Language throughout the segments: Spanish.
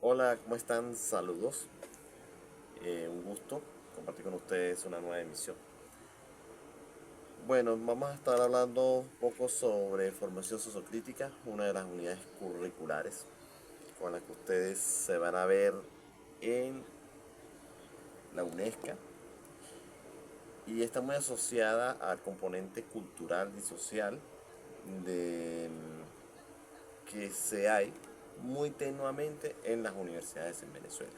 Hola, ¿cómo están? Saludos. Un gusto compartir con ustedes una nueva emisión. Bueno, vamos a estar hablando un poco sobre formación sociocrítica, una de las unidades curriculares con las que ustedes se van a ver en la UNESCO y está muy asociada al componente cultural y social de, que se hay muy tenuamente en las universidades en Venezuela.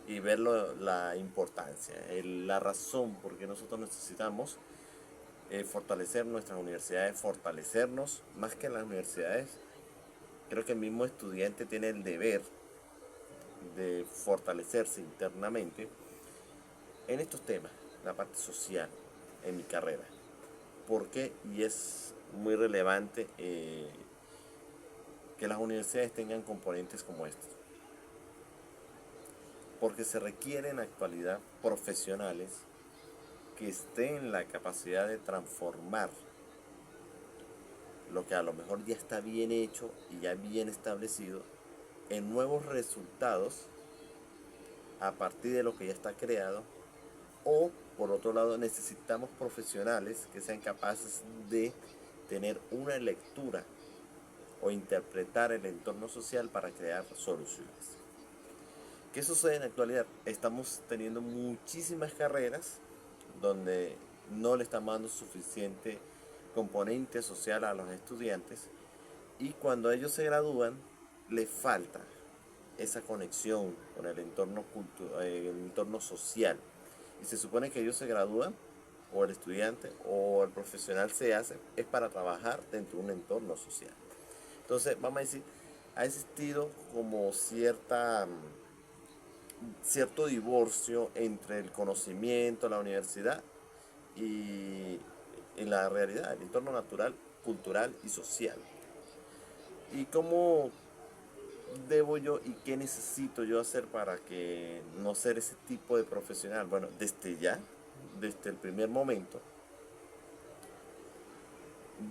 Y ver la importancia, la razón por qué nosotros necesitamos fortalecer nuestras universidades, fortalecernos más que las universidades. Creo que el mismo estudiante tiene el deber de fortalecerse internamente en estos temas, la parte social, en mi carrera. ¿Por qué? Y es muy relevante que las universidades tengan componentes como estos. Porque se requieren en la actualidad profesionales que estén en la capacidad de transformar lo que a lo mejor ya está bien hecho y ya bien establecido en nuevos resultados a partir de lo que ya está creado. O por otro lado necesitamos profesionales que sean capaces de tener una lectura o interpretar el entorno social para crear soluciones. ¿Qué sucede en la actualidad? Estamos teniendo muchísimas carreras donde no le estamos dando suficiente componente social a los estudiantes y cuando ellos se gradúan les falta esa conexión con el entorno, el entorno social. Y se supone que ellos se gradúan, o el estudiante o el profesional se hace, es para trabajar dentro de un entorno social. Entonces, vamos a decir, ha existido como cierto divorcio entre el conocimiento, la universidad y en la realidad, el entorno natural, cultural y social. ¿Y cómo debo yo y qué necesito yo hacer para que no ser ese tipo de profesional? Bueno, desde ya, desde el primer momento,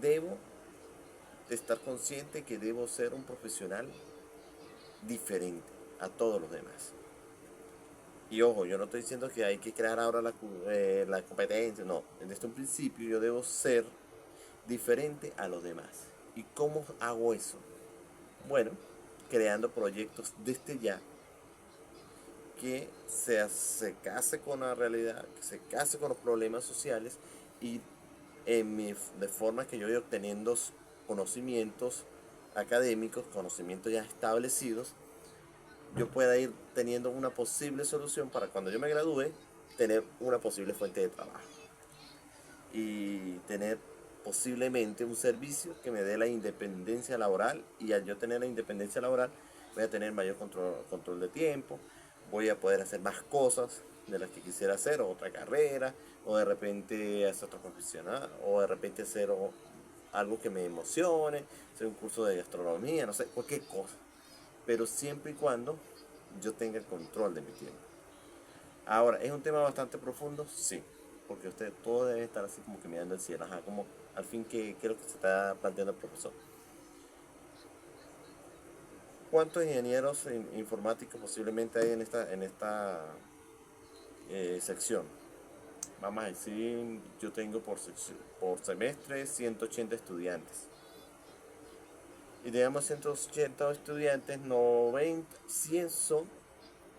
debo estar consciente que debo ser un profesional diferente a todos los demás. Y ojo, yo no estoy diciendo que hay que crear ahora la competencia, no. Desde un principio yo debo ser diferente a los demás. ¿Y cómo hago eso? Bueno, creando proyectos desde ya que se case con la realidad, que se case con los problemas sociales y de forma que yo voy obteniendo conocimientos académicos, conocimientos ya establecidos, yo pueda ir teniendo una posible solución para cuando yo me gradúe, tener una posible fuente de trabajo y tener posiblemente un servicio que me dé la independencia laboral y al yo tener la independencia laboral voy a tener mayor control de tiempo, voy a poder hacer más cosas de las que quisiera hacer, o otra carrera, o de repente hacer otra profesional, o de repente hacer algo que me emocione, hacer un curso de gastronomía, no sé, cualquier cosa. Pero siempre y cuando yo tenga el control de mi tiempo. Ahora, ¿es un tema bastante profundo? Sí, porque usted todo debe estar así como que mirando el cielo, ajá, como al fin qué es lo que se está planteando el profesor. ¿Cuántos ingenieros informáticos posiblemente hay en esta sección? Vamos a decir, yo tengo por semestre 180 estudiantes. Y digamos 180 estudiantes, 90, 100 son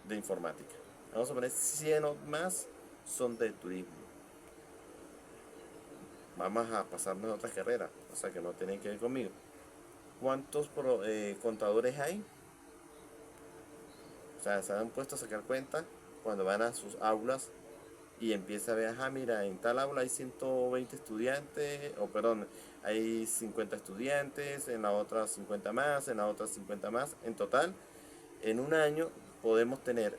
de informática. Vamos a poner 100 o más son de turismo. Vamos a pasarnos a otras carreras, o sea que no tienen que ver conmigo. ¿Cuántos contadores hay? O sea, se han puesto a sacar cuenta cuando van a sus aulas y empieza a ver, ajá, mira, en tal aula hay 120 estudiantes, o perdón, hay 50 estudiantes, en la otra 50 más, en la otra 50 más. En total, en un año podemos tener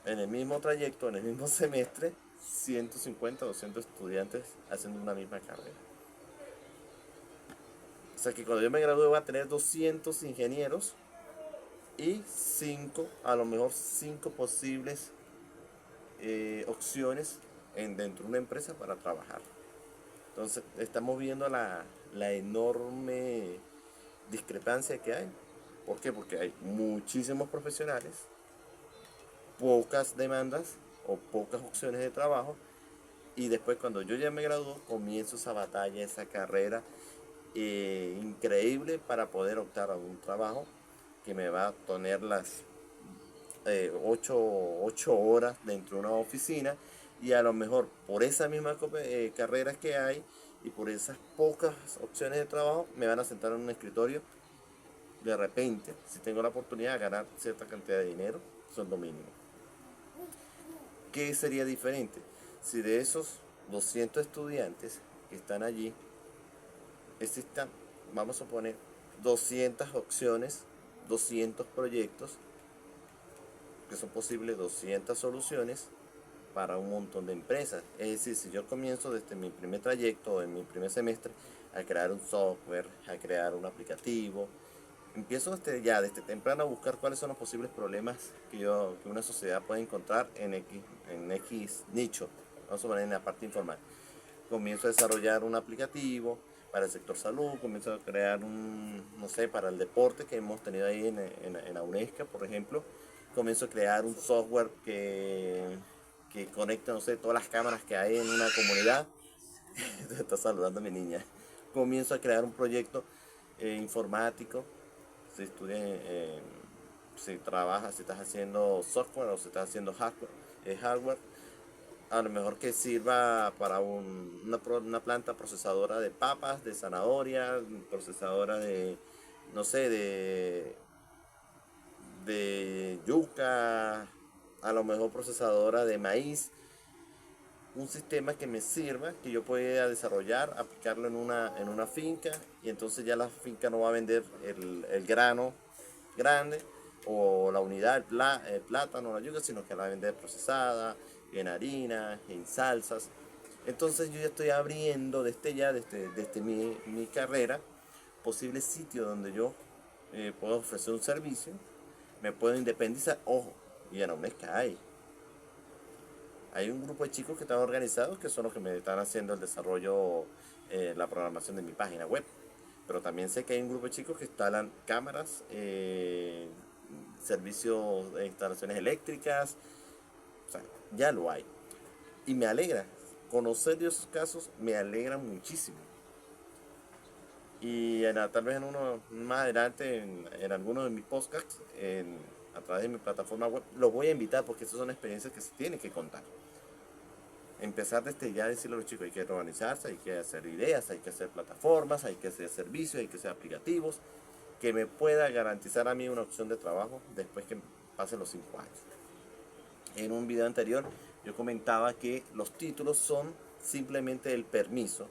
en el mismo trayecto, en el mismo semestre, 150 o 200 estudiantes haciendo una misma carrera. O sea que cuando yo me gradúe voy a tener 200 ingenieros y 5, a lo mejor 5 posibles opciones dentro de una empresa para trabajar. Entonces estamos viendo la enorme discrepancia que hay. ¿Por qué? Porque hay muchísimos profesionales, pocas demandas o pocas opciones de trabajo. Y después cuando yo ya me gradúo, comienzo esa batalla, esa carrera increíble para poder optar a un trabajo que me va a poner las 8 horas dentro de una oficina, y a lo mejor por esa misma carrera que hay y por esas pocas opciones de trabajo me van a sentar en un escritorio. De repente, si tengo la oportunidad de ganar cierta cantidad de dinero, sueldo mínimo. ¿Qué sería diferente? Si de esos 200 estudiantes que están allí, existan, vamos a poner, 200 opciones, 200 proyectos, que son posibles 200 soluciones para un montón de empresas. Es decir, si yo comienzo desde mi primer trayecto, en mi primer semestre, a crear un software, a crear un aplicativo, empiezo desde temprano a buscar cuáles son los posibles problemas que una sociedad puede encontrar en X nicho, vamos a poner en la parte informal. Comienzo a desarrollar un aplicativo para el sector salud, comienzo a crear no sé, para el deporte que hemos tenido ahí en la UNESCO, por ejemplo. Comienzo a crear un software que conecta, no sé, todas las cámaras que hay en una comunidad. Está saludando a mi niña. Comienzo a crear un proyecto informático. Si estudias, si trabajas, si estás haciendo software o si estás haciendo hardware, a lo mejor que sirva para una planta procesadora de papas, de zanahoria, procesadora de, no sé, de yuca, a lo mejor procesadora de maíz. Un sistema que me sirva, que yo pueda desarrollar, aplicarlo en una finca, y entonces ya la finca no va a vender el grano grande o la unidad, el plátano, la yuca, sino que la va a vender procesada, en harina, en salsas. Entonces yo ya estoy abriendo desde mi carrera posibles sitios donde yo puedo ofrecer un servicio, me puedo independizar. Ojo, y en UNESCA hay un grupo de chicos que están organizados, que son los que me están haciendo el desarrollo, la programación de mi página web. Pero también sé que hay un grupo de chicos que instalan cámaras, servicios de instalaciones eléctricas. O sea, ya lo hay. Y me alegra. Conocer de esos casos me alegra muchísimo. Y tal vez en uno más adelante, en alguno de mis podcasts, a través de mi plataforma web, los voy a invitar, porque esas son experiencias que se tienen que contar. Empezar desde ya a decirle a los chicos: hay que organizarse, hay que hacer ideas, hay que hacer plataformas, hay que hacer servicios, hay que hacer aplicativos, que me pueda garantizar a mí una opción de trabajo después que pasen los 5 años. En un video anterior yo comentaba que los títulos son simplemente el permiso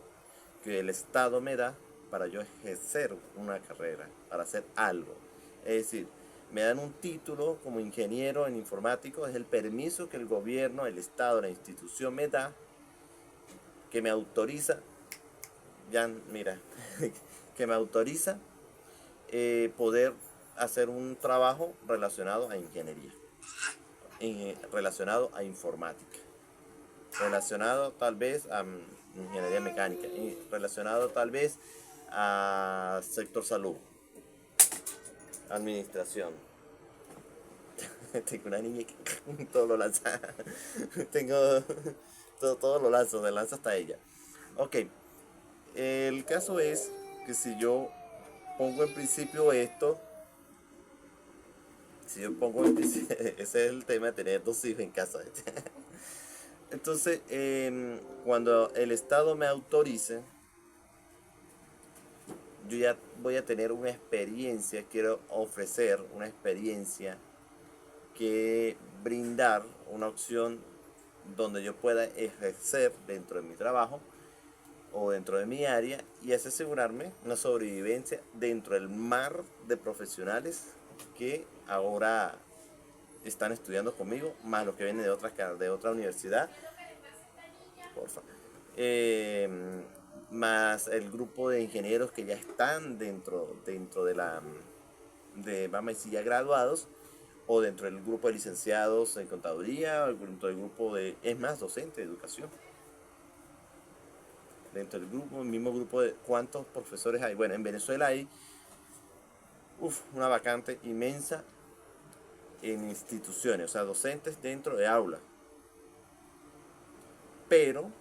que el Estado me da para yo ejercer una carrera, para hacer algo. Es decir, me dan un título como ingeniero en informático, es el permiso que el gobierno, el Estado, la institución me da, que me autoriza, ya mira, que me autoriza poder hacer un trabajo relacionado a ingeniería, relacionado a informática, relacionado tal vez a ingeniería mecánica, y relacionado tal vez a sector salud, administración. Tengo una niña que todo lo lanza. Tengo todo lo lanzo, me lanza hasta ella. Ok, el caso es que si yo pongo en principio esto, si yo pongo en principio, ese es el tema de tener 2 hijos en casa. Entonces, cuando el Estado me autorice, yo ya voy a tener una experiencia, quiero ofrecer una experiencia, que brindar una opción donde yo pueda ejercer dentro de mi trabajo o dentro de mi área, y así asegurarme una sobrevivencia dentro del mar de profesionales que ahora están estudiando conmigo, más los que vienen de otra universidad, porfa. Más el grupo de ingenieros que ya están dentro vamos a decir, ya graduados, o dentro del grupo de licenciados en contaduría, o dentro del grupo es más, docente de educación. Dentro del grupo, el mismo grupo de cuántos profesores hay. Bueno, en Venezuela hay una vacante inmensa en instituciones, o sea, docentes dentro de aulas. Pero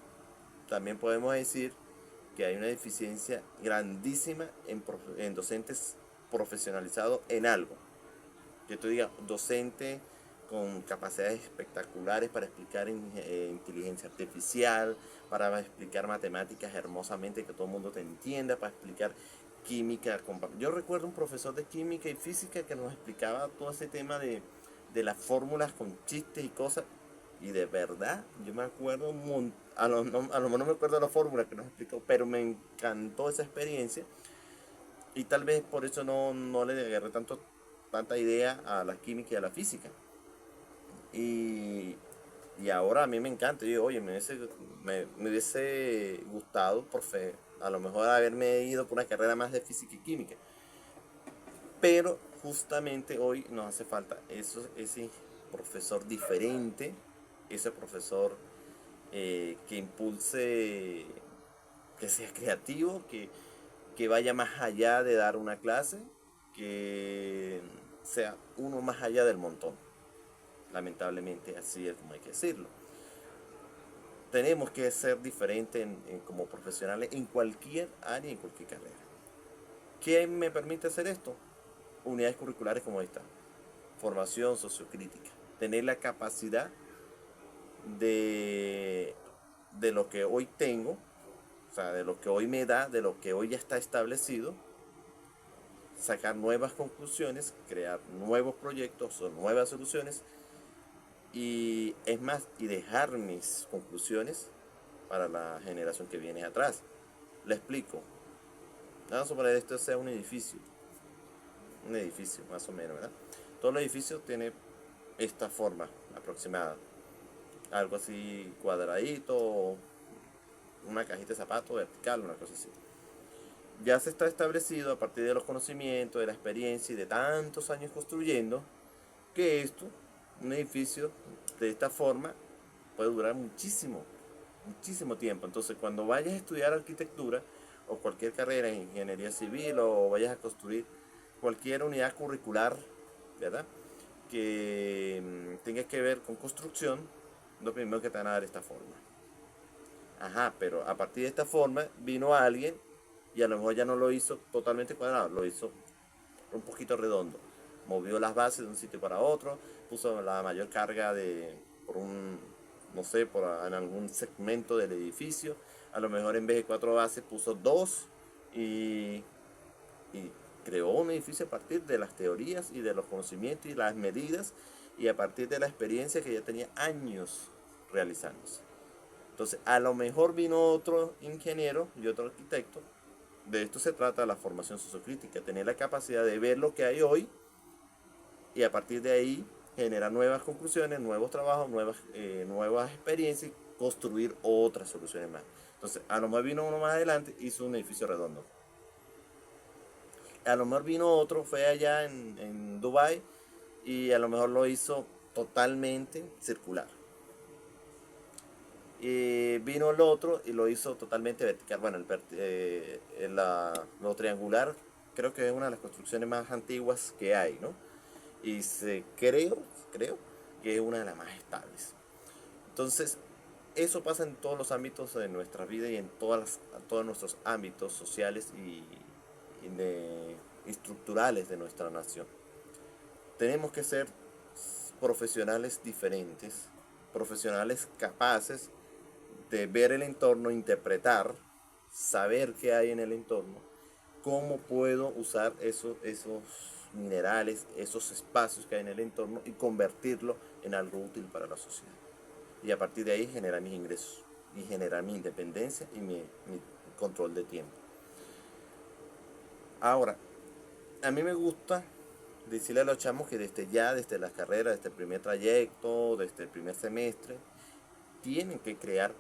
también podemos decir que hay una deficiencia grandísima en docentes profesionalizados en algo. Que tú digas, docente con capacidades espectaculares para explicar inteligencia artificial, para explicar matemáticas hermosamente, que todo el mundo te entienda, para explicar química. Yo recuerdo un profesor de química y física que nos explicaba todo ese tema de las fórmulas con chistes y cosas. Y de verdad, yo me acuerdo, a lo mejor no me acuerdo de la fórmula que nos explicó, pero me encantó esa experiencia. Y tal vez por eso no le agarré tanta idea a la química y a la física. Y, y ahora a mí me encanta. Yo digo, oye, me hubiese gustado, por fe, a lo mejor haberme ido por una carrera más de física y química. Pero justamente hoy nos hace falta ese profesor diferente, ese profesor que impulse, que sea creativo, que vaya más allá de dar una clase, que sea uno más allá del montón. Lamentablemente así es como hay que decirlo. Tenemos que ser diferentes como profesionales en cualquier área, en cualquier carrera. ¿Qué me permite hacer esto? Unidades curriculares como esta, formación sociocrítica, tener la capacidad de, de lo que hoy tengo, o sea, de lo que hoy me da, de lo que hoy ya está establecido, sacar nuevas conclusiones, crear nuevos proyectos o nuevas soluciones y es más, y dejar mis conclusiones para la generación que viene atrás. Le explico. Vamos a suponer esto sea un edificio más o menos, ¿verdad? Todo el edificio tiene esta forma aproximada, algo así cuadradito, una cajita de zapatos vertical, una cosa así. Ya se está establecido a partir de los conocimientos, de la experiencia y de tantos años construyendo, que un edificio de esta forma, puede durar muchísimo tiempo. Entonces, cuando vayas a estudiar arquitectura o cualquier carrera en ingeniería civil o vayas a construir cualquier unidad curricular, ¿verdad? Que tenga que ver con construcción, lo primero que te van a dar esta forma. Ajá, pero a partir de esta forma vino alguien y a lo mejor ya no lo hizo totalmente cuadrado, lo hizo un poquito redondo. Movió las bases de un sitio para otro, puso la mayor carga por un, no sé, en algún segmento del edificio. A lo mejor en vez de 4 bases puso 2 y, y creó un edificio a partir de las teorías y de los conocimientos y las medidas y a partir de la experiencia que ya tenía años realizándose. Entonces, a lo mejor vino otro ingeniero y otro arquitecto. De esto se trata la formación sociocrítica, tener la capacidad de ver lo que hay hoy y a partir de ahí generar nuevas conclusiones, nuevos trabajos, nuevas experiencias y construir otras soluciones más. Entonces, a lo mejor vino uno más adelante, hizo un edificio redondo. A lo mejor vino otro, fue allá en Dubai y a lo mejor lo hizo totalmente circular. Y vino el otro y lo hizo totalmente vertical. Bueno, lo triangular creo que es una de las construcciones más antiguas que hay, ¿no? Y creo que es una de las más estables. Entonces, eso pasa en todos los ámbitos de nuestra vida y en todos nuestros ámbitos sociales y estructurales de nuestra nación. Tenemos que ser profesionales diferentes, profesionales capaces de ver el entorno, interpretar, saber qué hay en el entorno, cómo puedo usar esos minerales, esos espacios que hay en el entorno y convertirlo en algo útil para la sociedad. Y a partir de ahí generar mis ingresos y generar mi independencia y mi control de tiempo. Ahora, a mí me gusta decirle a los chamos que desde las carreras, desde el primer trayecto, desde el primer semestre, tienen que crear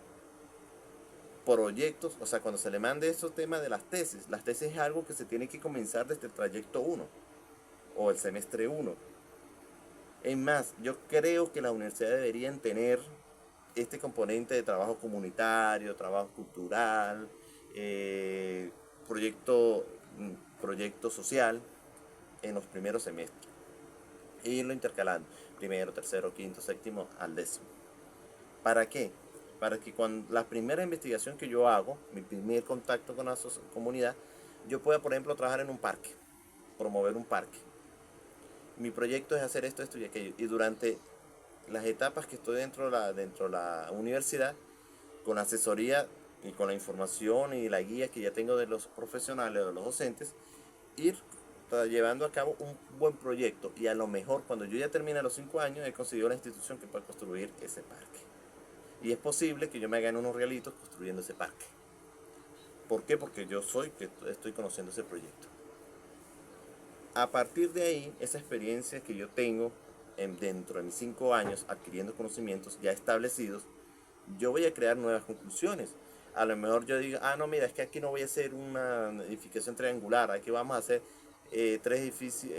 proyectos, o sea, cuando se le mande esos temas de las tesis es algo que se tiene que comenzar desde el trayecto 1 o el semestre 1. Es más, yo creo que las universidades deberían tener este componente de trabajo comunitario, trabajo cultural, proyecto social, en los primeros semestres. E irlo intercalando, primero, tercero, quinto, séptimo, al décimo. ¿Para qué? Para que cuando la primera investigación que yo hago, mi primer contacto con la comunidad, yo pueda, por ejemplo, trabajar en un parque, promover un parque. Mi proyecto es hacer esto, esto y aquello. Y durante las etapas que estoy dentro de la universidad, con la asesoría y con la información y la guía que ya tengo de los profesionales o de los docentes, ir llevando a cabo un buen proyecto. Y a lo mejor cuando yo ya termine los 5 años, he conseguido la institución que pueda construir ese parque. Y es posible que yo me gane unos realitos construyendo ese parque. ¿Por qué? Porque yo soy que estoy conociendo ese proyecto. A partir de ahí, esa experiencia que yo tengo dentro de mis 5 años adquiriendo conocimientos ya establecidos, yo voy a crear nuevas conclusiones. A lo mejor yo digo, no, mira, es que aquí no voy a hacer una edificación triangular, aquí vamos a hacer 3 edificios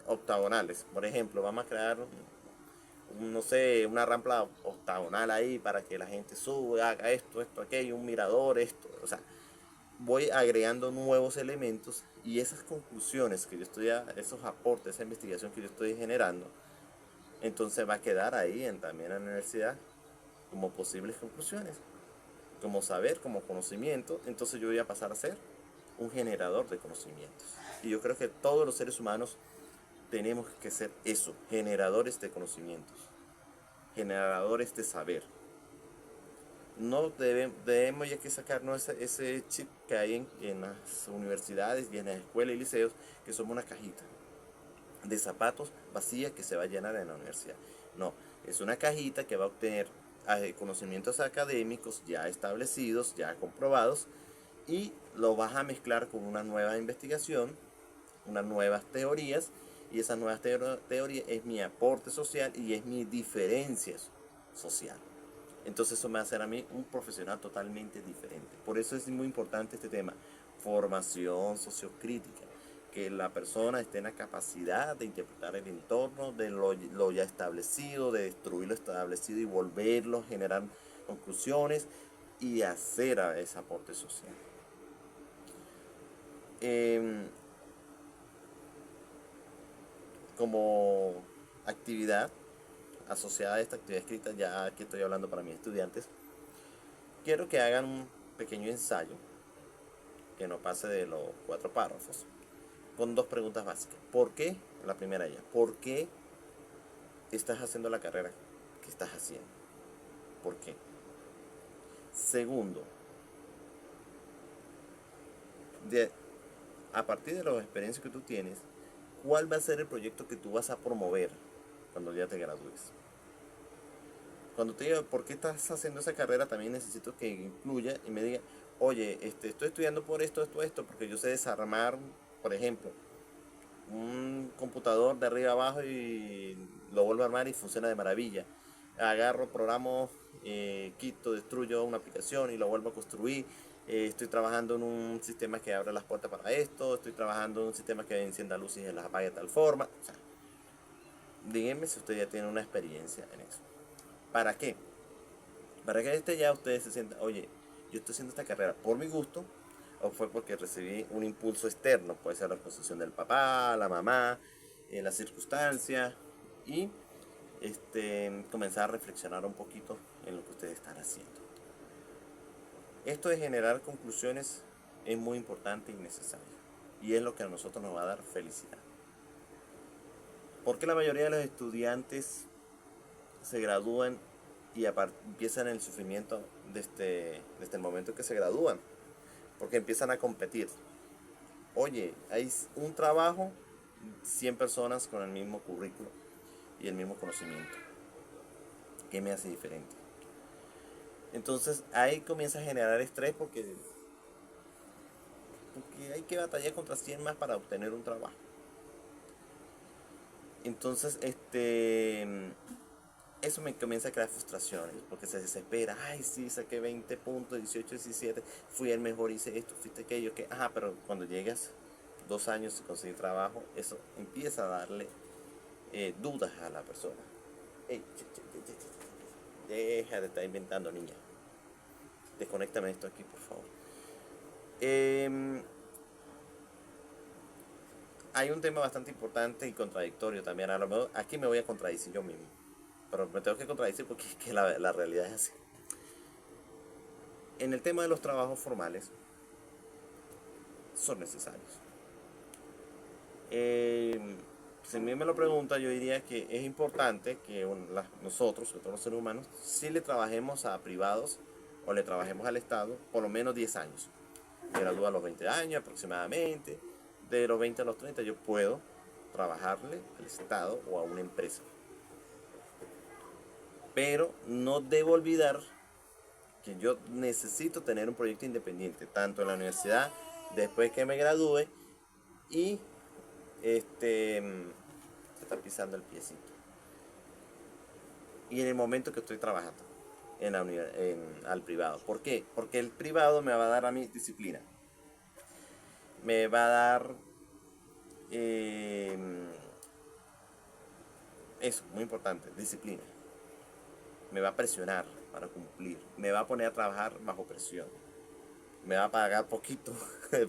octagonales. Por ejemplo, vamos a crear, no sé, una rampa octagonal ahí para que la gente suba, haga esto, esto, aquello, un mirador, esto. O sea, voy agregando nuevos elementos y esas conclusiones que yo estoy, esos aportes, esa investigación que yo estoy generando, entonces va a quedar ahí también en la universidad como posibles conclusiones, como saber, como conocimiento. Entonces yo voy a pasar a ser un generador de conocimientos. Y yo creo que todos los seres humanos tenemos que ser eso, generadores de conocimientos, generadores de saber. No debemos ya que sacarnos ese chip que hay en las universidades y en las escuelas y liceos, que somos una cajita de zapatos vacía que se va a llenar en la universidad. No, es una cajita que va a obtener conocimientos académicos ya establecidos, ya comprobados, y lo vas a mezclar con una nueva investigación, unas nuevas teorías, y esas nuevas teorías es mi aporte social y es mi diferencia social. Entonces eso me va a hacer a mí un profesional totalmente diferente. Por eso es muy importante este tema, formación sociocrítica, que la persona esté en la capacidad de interpretar el entorno, de lo ya establecido, de destruir lo establecido y volverlo, generar conclusiones y hacer ese aporte social. Como actividad asociada a esta actividad escrita, ya que estoy hablando para mis estudiantes, quiero que hagan un pequeño ensayo que no pase de los 4 párrafos con 2 preguntas básicas. ¿Por qué? La primera ya, ¿por qué estás haciendo la carrera que estás haciendo? ¿Por qué? Segundo, a partir de las experiencias que tú tienes, ¿cuál va a ser el proyecto que tú vas a promover cuando ya te gradúes? Cuando te diga por qué estás haciendo esa carrera, también necesito que incluya y me diga, oye, estoy estudiando por esto, porque yo sé desarmar, por ejemplo, un computador de arriba abajo y lo vuelvo a armar y funciona de maravilla. Agarro, programo, quito, destruyo una aplicación y lo vuelvo a construir. Estoy trabajando en un sistema que abre las puertas para esto. Estoy trabajando en un sistema que encienda luces y las apague de tal forma. O sea, díganme si usted ya tiene una experiencia en eso. ¿Para qué? Para que ya ustedes se sientan, oye, yo estoy haciendo esta carrera por mi gusto, o fue porque recibí un impulso externo, puede ser la exposición del papá, la mamá, las circunstancias, y comenzar a reflexionar un poquito en lo que ustedes están haciendo. Esto de generar conclusiones es muy importante y necesario, y es lo que a nosotros nos va a dar felicidad. Porque la mayoría de los estudiantes se gradúan y empiezan el sufrimiento desde el momento que se gradúan, porque empiezan a competir. Oye, hay un trabajo, 100 personas con el mismo currículo y el mismo conocimiento. ¿Qué me hace diferente? Entonces ahí comienza a generar estrés porque hay que batallar contra 100 más para obtener un trabajo. Entonces, eso me comienza a crear frustraciones, porque se desespera. Ay, sí, saqué 20 puntos, 18, 17, fui el mejor, hice esto, fuiste aquello, que, pero cuando llegas 2 años y conseguir trabajo, eso empieza a darle dudas a la persona. Ey, deja de estar inventando, niña. Desconéctame esto aquí, por favor. hay un tema bastante importante y contradictorio también. A lo mejor aquí me voy a contradecir yo mismo. Pero me tengo que contradecir porque es que la realidad es así. En el tema de los trabajos formales, son necesarios. Si a mí me lo pregunta, yo diría que es importante que nosotros, todos los seres humanos, si le trabajemos a privados o le trabajemos al Estado por lo menos 10 años. Me gradúo a los 20 años aproximadamente. De los 20 a los 30 yo puedo trabajarle al Estado o a una empresa. Pero no debo olvidar que yo necesito tener un proyecto independiente, tanto en la universidad, después que me gradúe, y se está pisando el piecito. Y en el momento que estoy trabajando al privado. ¿Por qué? Porque el privado me va a dar a mí disciplina. Me va a dar eso, muy importante, disciplina. Me va a presionar para cumplir. Me va a poner a trabajar bajo presión. Me va a pagar poquito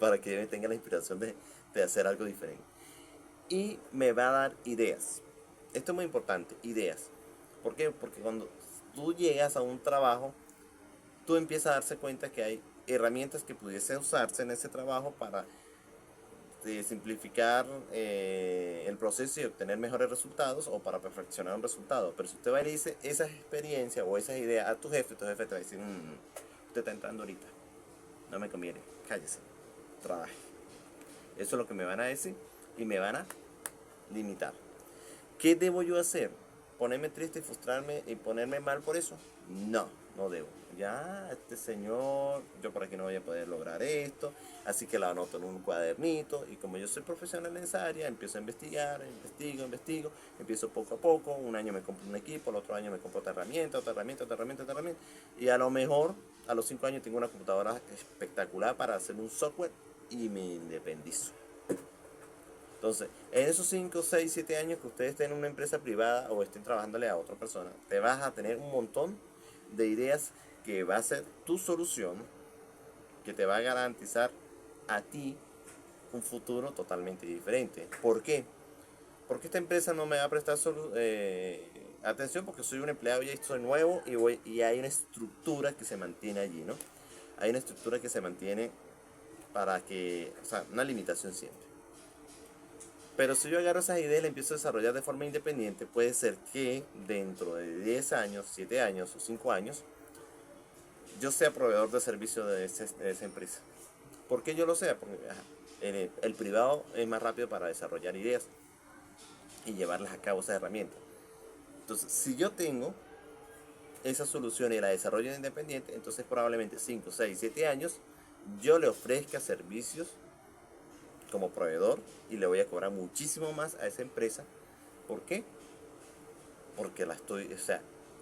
para que yo tenga la inspiración de hacer algo diferente. Y me va a dar ideas. Esto es muy importante, ideas. ¿Por qué? Porque cuando tú llegas a un trabajo, tú empiezas a darse cuenta que hay herramientas que pudiese usarse en ese trabajo para simplificar el proceso y obtener mejores resultados o para perfeccionar un resultado. Pero si usted va y le dice esas experiencias o esas ideas a tu jefe te va a decir, usted está entrando ahorita, no me conviene, cállese, trabaje. Eso es lo que me van a decir y me van a limitar. ¿Qué debo yo hacer? ¿Ponerme triste y frustrarme y ponerme mal por eso? No, no debo. Ya, este señor, yo por aquí no voy a poder lograr esto, así que lo anoto en un cuadernito y como yo soy profesional en esa área, empiezo a investigar, investigo, empiezo poco a poco, un año me compro un equipo, el otro año me compro otra herramienta, y a lo mejor a los 5 años tengo una computadora espectacular para hacer un software y me independizo. Entonces, en esos 5, 6, 7 años que ustedes estén en una empresa privada o estén trabajándole a otra persona, te vas a tener un montón de ideas que va a ser tu solución, que te va a garantizar a ti un futuro totalmente diferente. ¿Por qué? Porque esta empresa no me va a prestar atención porque soy un empleado y soy nuevo y hay una estructura que se mantiene allí, ¿no? Hay una estructura que se mantiene para que, o sea, una limitación siempre. Pero si yo agarro esas ideas y las empiezo a desarrollar de forma independiente, puede ser que dentro de 10 años, 7 años o 5 años, yo sea proveedor de servicio de esa empresa. ¿Por qué yo lo sea? Porque el privado es más rápido para desarrollar ideas y llevarlas a cabo, esas herramientas. Entonces, si yo tengo esa solución y la desarrollo independiente, entonces probablemente 5, 6, 7 años yo le ofrezca servicios como proveedor y le voy a cobrar muchísimo más a esa empresa. ¿Por qué? Porque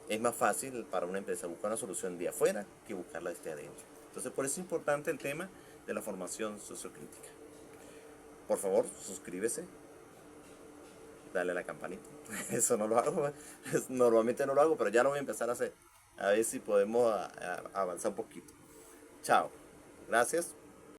es más fácil para una empresa buscar una solución de afuera que buscarla desde adentro. Entonces, por eso es importante el tema de la formación sociocrítica. Por favor, suscríbese, dale a la campanita. Eso no lo hago, normalmente no lo hago, pero ya lo voy a empezar a hacer. A ver si podemos avanzar un poquito. Chao. Gracias.